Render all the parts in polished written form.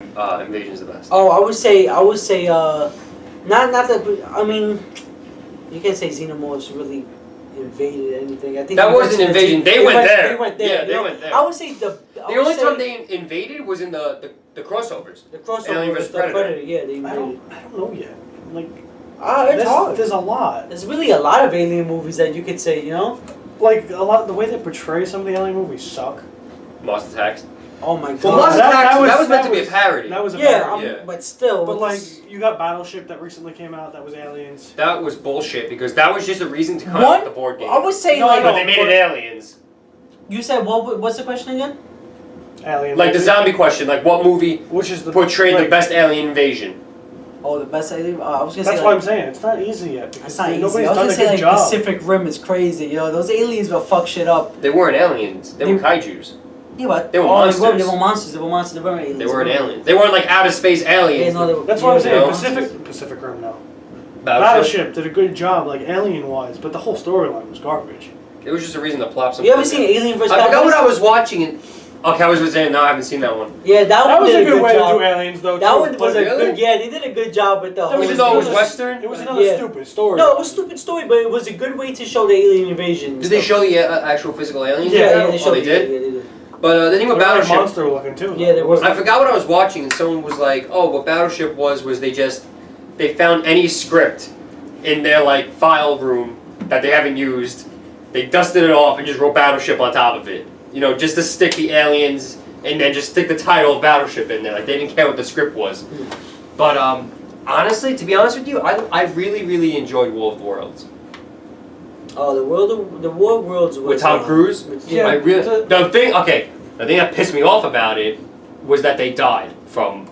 invasion's the best? Oh, I would say, not that. I mean, you can't say Xenomorphs really invaded anything. I think that wasn't an invasion. They went there. They went there. Yeah, they went there. I would say the only time they invaded was in the crossovers. The crossover. Alien vs. Predator. Yeah, they invaded. I don't know yet. Like, it's hard. There's a lot. There's really a lot of alien movies that you could say, you know. Like a lot, the way they portray some of the alien movies suck. Mars Attacks. Oh my god. Well, Mars Attacks, that was meant to be a parody. That was a parody. Yeah. But still. But like, you got Battleship that recently came out. That was aliens. That was bullshit because that was just a reason to come out with the board game. I would say but they made it aliens. You said what's the question again? Alien. Like the zombie question. Like what movie portrayed the best alien invasion? Oh, the best alien. I was gonna say. That's what I'm saying. It's not easy yet because nobody's done a good job. Pacific Rim is crazy, yo. Those aliens will fuck shit up. They weren't aliens. They were kaiju's. Yeah, but they were monsters. They were monsters. They were monsters. They weren't aliens. They weren't aliens. They weren't like outer space aliens. Yeah, no, that's what I'm saying. Pacific Rim, no. Battleship did a good job, like alien-wise, but the whole storyline was garbage. It was just a reason to plop some. You ever seen Alien vs. I forgot what I was watching. Okay, I was saying no, I haven't seen that one. Yeah, that was a good way to do aliens, though. That one was a good. Yeah, they did a good job with the. Even though it was Western, it was another stupid story. No, it was a stupid story, but it was a good way to show the alien invasion. Did they show the actual physical aliens? Yeah, they showed. They did. Yeah, they did. But the thing with Battleship, monster looking too. Yeah, there was. I forgot what I was watching, and someone was like, "Oh, what Battleship was they found any script in their like file room that they haven't used, they dusted it off and just wrote Battleship on top of it. You know, just to stick the aliens and then just stick the title of Battleship in there. Like they didn't care what the script was. But honestly, to be honest with you, I really enjoyed War of the Worlds. Oh, the War of Worlds was, with Tom Cruise. Yeah, the thing that pissed me off about it was that they died from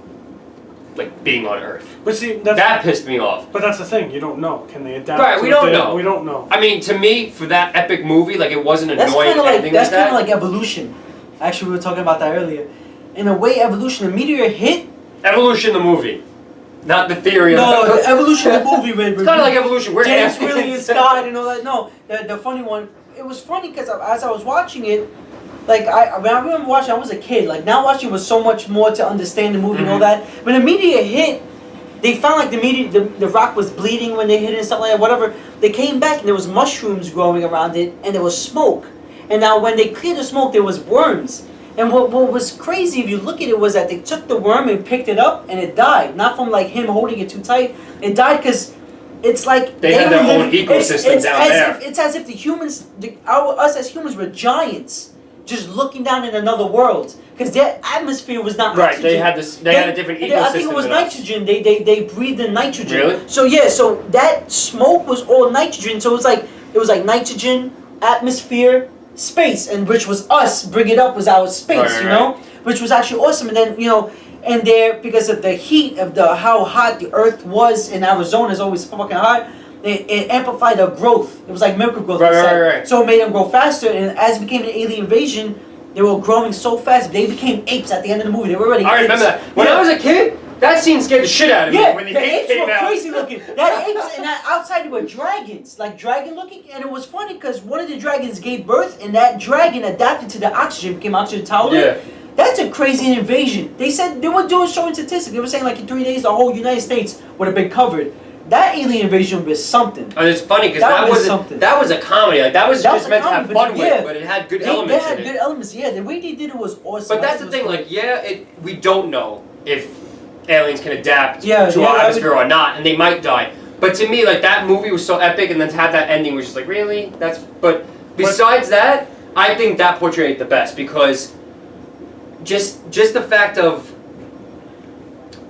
like being on Earth. But see, that pissed me off. But that's the thing, you don't know. Can they adapt? Right, we don't know. We don't know. I mean, to me, for that epic movie, like it wasn't annoying. That's kind of like evolution. Actually, we were talking about that earlier. In a way, evolution. A meteor hit. Evolution, the movie. Not the theory of the evolution of the movie with it's kind of like evolution. We're James Willie and Scott and all that. No, the funny one. It was funny because as I was watching it, like I remember watching. I was a kid. Like now watching was so much more to understand the movie and all that. When the meteor hit, they found like the rock was bleeding when they hit it and stuff like that. Whatever. They came back and there was mushrooms growing around it and there was smoke. And now when they cleared the smoke, there was worms. And what was crazy, if you look at it, was that they took the worm and picked it up, and it died. Not from like him holding it too tight. It died because it's like they had their own ecosystem down there. It's as if the humans, us as humans, were giants, just looking down in another world. Because their atmosphere was not right. oxygen. They had a different ecosystem. I think it was nitrogen. They breathed in nitrogen. Really? So so that smoke was all nitrogen. So it was like nitrogen, atmosphere, space, and which was us. Bring it up was our space, you know, which was actually awesome. And then and there because of the heat of how hot the Earth was in Arizona is always fucking hot. It amplified their growth. It was like miracle growth. Right. So it made them grow faster. And as it became an alien invasion, they were growing so fast. They became apes at the end of the movie. They were already. I remember that. When I was a kid, that scene scared the shit out of me. Yeah, when the apes were crazy looking. That apes and outside they were dragons, like dragon looking. And it was funny because one of the dragons gave birth, and that dragon adapted to the oxygen, became oxygen tolerant. Yeah. That's a crazy invasion. They said they were showing statistics. They were saying like in 3 days the whole United States would have been covered. That alien invasion was something. And it's funny because that was a comedy. Like that was just meant to have fun with, but it had good elements in it. Good elements. Yeah, the way they did it was awesome. But that's the thing. Like, we don't know if aliens can adapt to our atmosphere or not, and they might die. But to me, like that movie was so epic, and then to have that ending was just like, really? But besides that, I think that portrayed it the best because just the fact of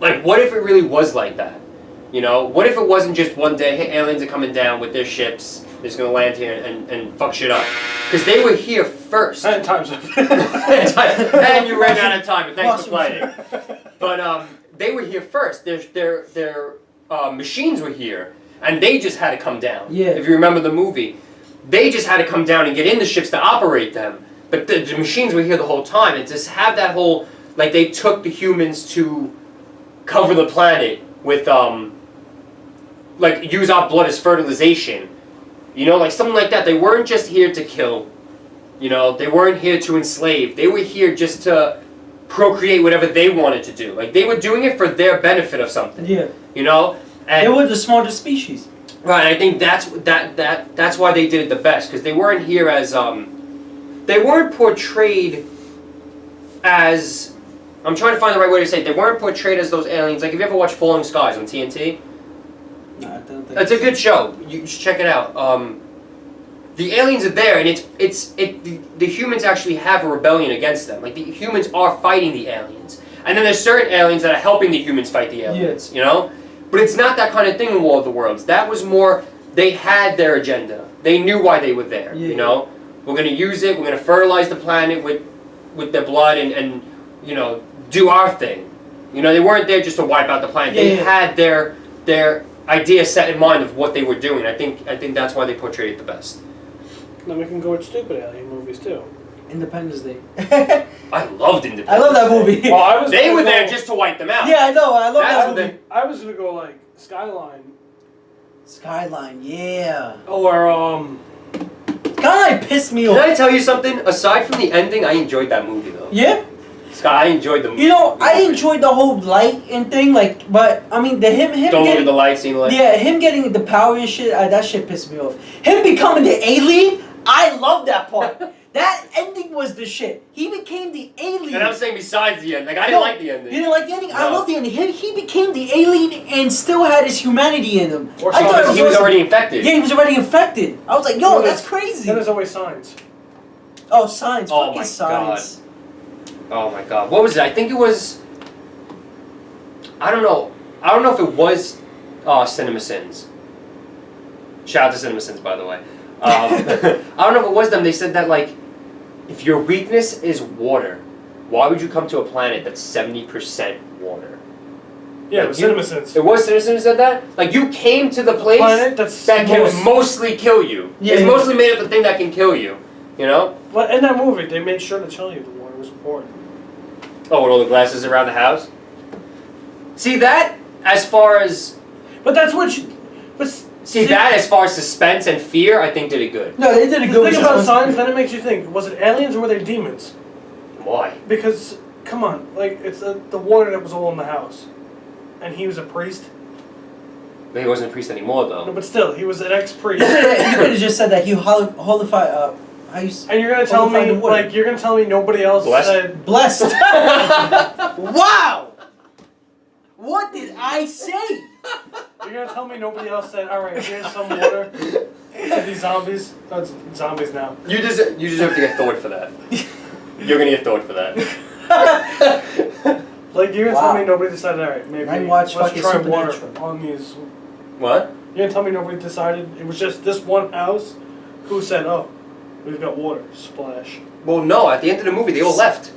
like, what if it really was like that? You know, what if it wasn't just one day, hey, aliens are coming down with their ships, they're just going to land here and fuck shit up. Because they were here first. And time's up. And you ran out of time, but thanks for playing. But they were here first. Their machines were here, and they just had to come down. Yeah. If you remember the movie. They just had to come down and get in the ships to operate them. But the machines were here the whole time. And just have that whole, like they took the humans to cover the planet with, like use our blood as fertilization. You know, like something like that. They weren't just here to kill. You know, they weren't here to enslave. They were here just to procreate whatever they wanted to do. Like they were doing it for their benefit of something. Yeah. You know? And they were the smartest species. right, I think that's why they did it the best, because they weren't here as they weren't portrayed as, I'm trying to find the right way to say it. They weren't portrayed as those aliens. Like, have you ever watched Falling Skies on TNT? No, I don't think It's a good show. You should check it out. The aliens are there, and the humans actually have a rebellion against them. Like, the humans are fighting the aliens. And then there's certain aliens that are helping the humans fight the aliens, you know? But it's not that kind of thing in War of the Worlds. That was more, they had their agenda. They knew why they were there, you know? We're going to use it, we're going to fertilize the planet with their blood and, you know, do our thing. You know, they weren't there just to wipe out the planet. They had their idea set in mind of what they were doing. I think that's why they portrayed it the best. Then we can go with stupid alien movies too. Independence Day. I loved Independence I love that movie. Well, they were there just to wipe them out. Yeah, I know. I love that movie. I was gonna go like Skyline. Skyline, yeah. Or Skyline pissed me off. Can I tell you something? Aside from the ending, I enjoyed that movie though. Yeah. I enjoyed the movie. You know, I enjoyed the whole light and thing, like, but I mean, him don't look getting at the light, seeing the light. Yeah, him getting the power and shit. That shit pissed me off. Him becoming the alien, I love that part. That ending was the shit. He became the alien. And I'm saying besides the end, like I didn't like the ending. You didn't like the ending? No. I love the ending. He became the alien and still had his humanity in him. Or I thought he was already infected. Yeah, he was already infected. I was like, yo, that's crazy. Then there's always Signs. Oh, Signs. Oh Fucking my Signs. Oh my god. What was it? I think it was, I don't know if it was Cinema Sins. Shout out to Cinema Sins, by the way. I don't know if it was them. They said that, like, if your weakness is water, why would you come to a planet that's 70% water? Yeah, like, it was Cinema Sins. It was Cinema Sins who said that? Like, you came to the place that can mostly kill you. Yeah, it's mostly made of the thing that can kill you. You know? But in that movie, they made sure to tell you the water was important. Oh, with all the glasses around the house? See, that, as far as... But that's what you... But See, that as far as suspense and fear, I think did it good. No, they did a good The thing about Signs, then it makes you think, was it aliens or were they demons? Why? Because, come on, like, it's the water that was all in the house. And he was a priest. But he wasn't a priest anymore, though. No, but still, he was an ex-priest. You could have just said that he holified. And you're gonna tell me, like, nobody else said... Blessed. Wow! What did I say? You're gonna tell me nobody else said, alright, here's some water to these zombies? That's zombies now. You deserve to get thawed for that. You're gonna get thawed for that. Like, you're gonna tell me nobody decided, alright, maybe let's try water Supernatural. on these... What? You're gonna tell me nobody decided, it was just this one house who said, oh, we've got water, splash. Well, no, at the end of the movie, they all left.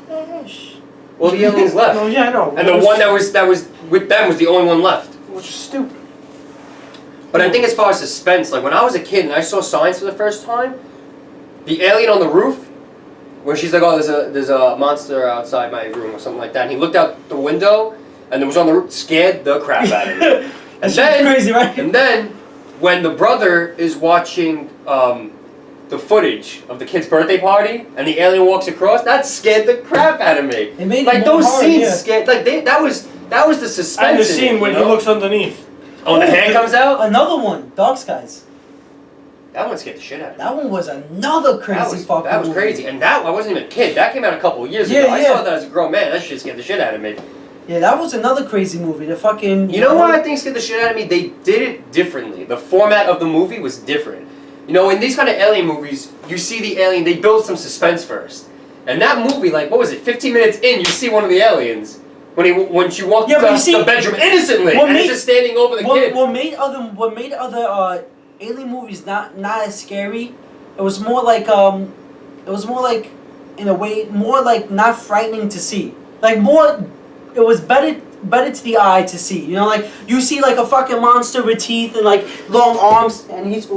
Well, the aliens left. No, yeah, I know. And the one that was with them was the only one left. Which is stupid. But I think as far as suspense, like when I was a kid and I saw Signs for the first time, the alien on the roof, where she's like, oh, there's a monster outside my room or something like that, and he looked out the window and it was on the roof, scared the crap out of me. And then, crazy, right? And then, when the brother is watching the footage of the kid's birthday party and the alien walks across, that scared the crap out of me. It made like it those more hard, scenes scared. Like that was the suspense. And the scene when he looks underneath. Oh, when the hand comes out. Another one, Dark Skies. That one scared the shit out of me. That one was another crazy fucking That was movie. crazy, and that I wasn't even a kid. That came out a couple of years Yeah, ago. I yeah. saw that as a grown man. That shit scared the shit out of me. Yeah, that was another crazy movie. The fucking... You know what I think scared the shit out of me? They did it differently. The format of the movie was different. You know, in these kind of alien movies, you see the alien, they build some suspense first. And that movie, like, what was it, 15 minutes in, you see one of the aliens. When she walked across the bedroom innocently, and he's just standing over the kid. What made other alien movies not as scary? It was more like in a way more like not frightening to see. Like more, it was better to the eye to see. You know, like you see like a fucking monster with teeth and like long arms, and he's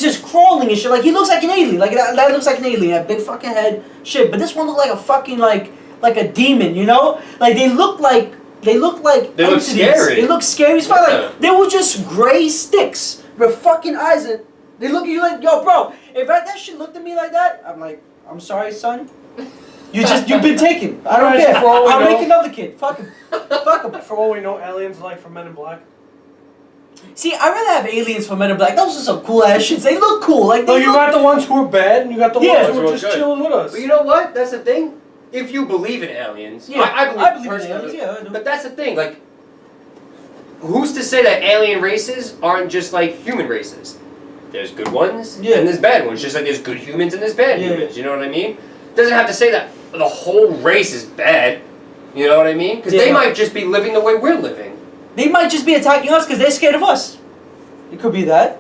just crawling and shit. Like he looks like an alien. Like that looks like an alien. That big fucking head, shit. But this one looked like a fucking like a demon. You know, like they look entities. Scary. They look scary as fuck. Like they were just gray sticks with fucking eyes, and they look at you like, yo, bro. If that shit looked at me like that, I'm like, I'm sorry, son. You've been taken. I don't Right, care. for all we I'll know. make another kid. Fuck him. Fuck him. For all we know, aliens are like from Men in Black. See, I'd rather have aliens for Men in Black. Those are some cool ass shits. They look cool. Like, No, they you look... got the ones who are bad, and you got the Yeah. ones who are Really just good. chilling with us. But you know what? That's the thing. If you believe in aliens, Yeah, I believe in personally, aliens. Yeah, I do. But that's the thing. Like, who's to say that alien races aren't just like human races? There's good ones Yeah. and there's bad ones. Just like there's good humans and there's bad Yeah. humans. You know what I mean? Doesn't have to say that the whole race is bad. You know what I mean? Because they Yeah. might just be living the way we're living. They might just be attacking us because they're scared of us. It could be that.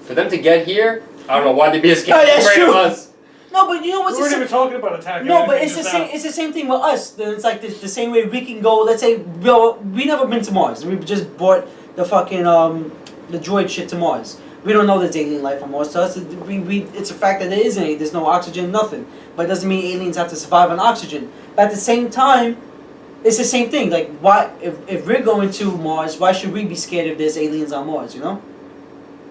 For them to get here, I don't know why they'd be as scared Oh, that's afraid of true. us. No, but you know what's We weren't even talking about attacking. No, but anything it's the just same. now. It's the same thing with us. It's like the same way we can go. Let's say we never been to Mars. We just brought the fucking the droid shit to Mars. We don't know there's alien life on Mars. To us, it's a fact that there isn't any. There's no oxygen, nothing. But it doesn't mean aliens have to survive on oxygen. But at the same time, it's the same thing. Like, why if we're going to Mars, why should we be scared if there's aliens on Mars? You know.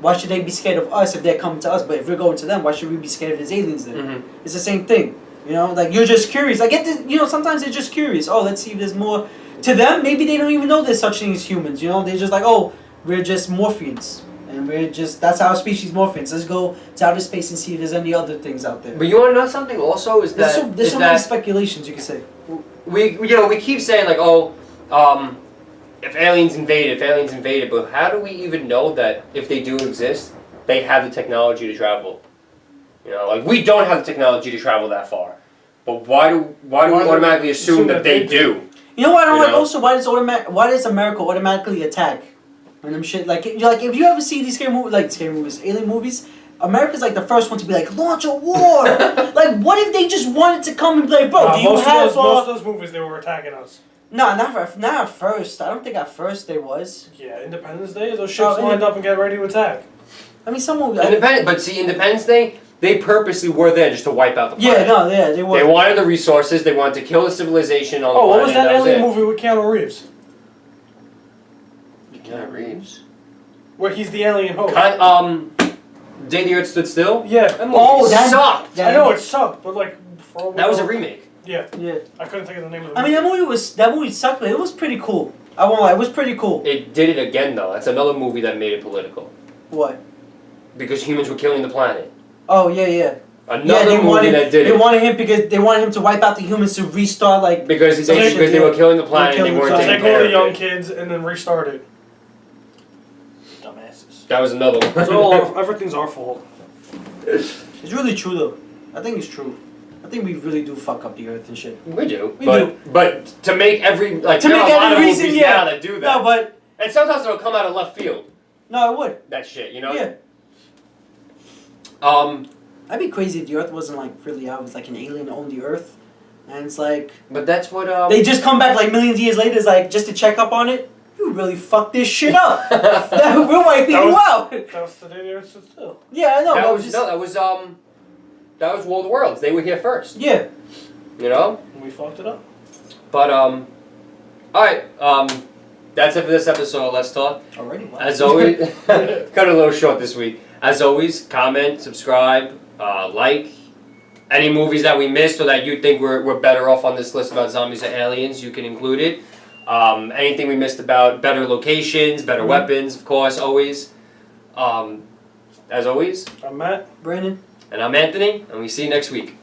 Why should they be scared of us if they're coming to us? But if we're going to them, why should we be scared if there's aliens there? Mm-hmm. It's the same thing. You know, like you're just curious. I get the, you know, sometimes they're just curious. Oh, let's see if there's more. To them, maybe they don't even know there's such thing as humans. You know, they're just like, oh, we're just Morphians. And we're just, that's our species, Morphians. Let's go to outer space and see if there's any other things out there. But you want to know something also? Is that There's so many speculations you can say. we keep saying like, oh, if aliens invaded, but how do we even know that if they do exist, they have the technology to travel? You know, like we don't have the technology to travel that far. But why do we automatically assume that they do? You know what I don't You like know? also? Why does America automatically attack? And them shit, like if you ever see these scary movies, alien movies, America's like the first one to be like, launch a war. Like, what if they just wanted to come and be like, bro, do you have... most of those movies, they were attacking us. No, not at first. I don't think at first there was. Yeah, Independence Day, those ships lined up and get ready to attack. I mean, some movies... Independence Day, they purposely were there just to wipe out the planet. They were. They wanted the resources, they wanted to kill the civilization on the planet. Oh, what was that alien it. movie with Keanu Reeves? Keanu Reeves? Where he's the alien host. Day the Earth Stood Still? Yeah. That movie sucked. I know it sucked, but like... For all we That was know- a remake. Yeah. Yeah. I couldn't think of the name of the I mean, that movie sucked, but it was pretty cool. I won't lie, it was pretty cool. It did it again, though. That's another movie that made it political. What? Because humans were killing the planet. Oh, yeah. Another movie that did it. They wanted him because they wanted him to wipe out the humans to restart, like... Because they were killing the planet and they weren't taking Take care all the of young it. kids and then restart it. Dumbasses. That was another one. It's all, everything's our fault. It's really true, though. I think it's true. I think we really do fuck up the earth and shit. We do. We do. But to make every... Like, To there make are a lot every of reason, movies yeah. now that do that. No, but... And sometimes it'll come out of left field. No, it would. That shit, you know? Yeah. I'd be crazy if the earth wasn't, like, really out. It was, like, an alien on the earth. And it's like... But that's what... They just come back, like, millions of years later, it's like, just to check up on it. You really fucked this shit up. We're wiping you out. That was the Day the Earth Stood Still. Yeah, I know. That was War of the Worlds. They were here first. Yeah. You know? And we fucked it up. But, alright, that's it for this episode. Let's talk. Already? Wow. As always, cut a little short this week. As always, comment, subscribe, like. Any movies that we missed or that you think we're better off on this list about zombies or aliens, you can include it. Anything we missed about better locations, better weapons, of course, always. As always, I'm Matt. Brandon. and I'm Anthony, and we see you next week.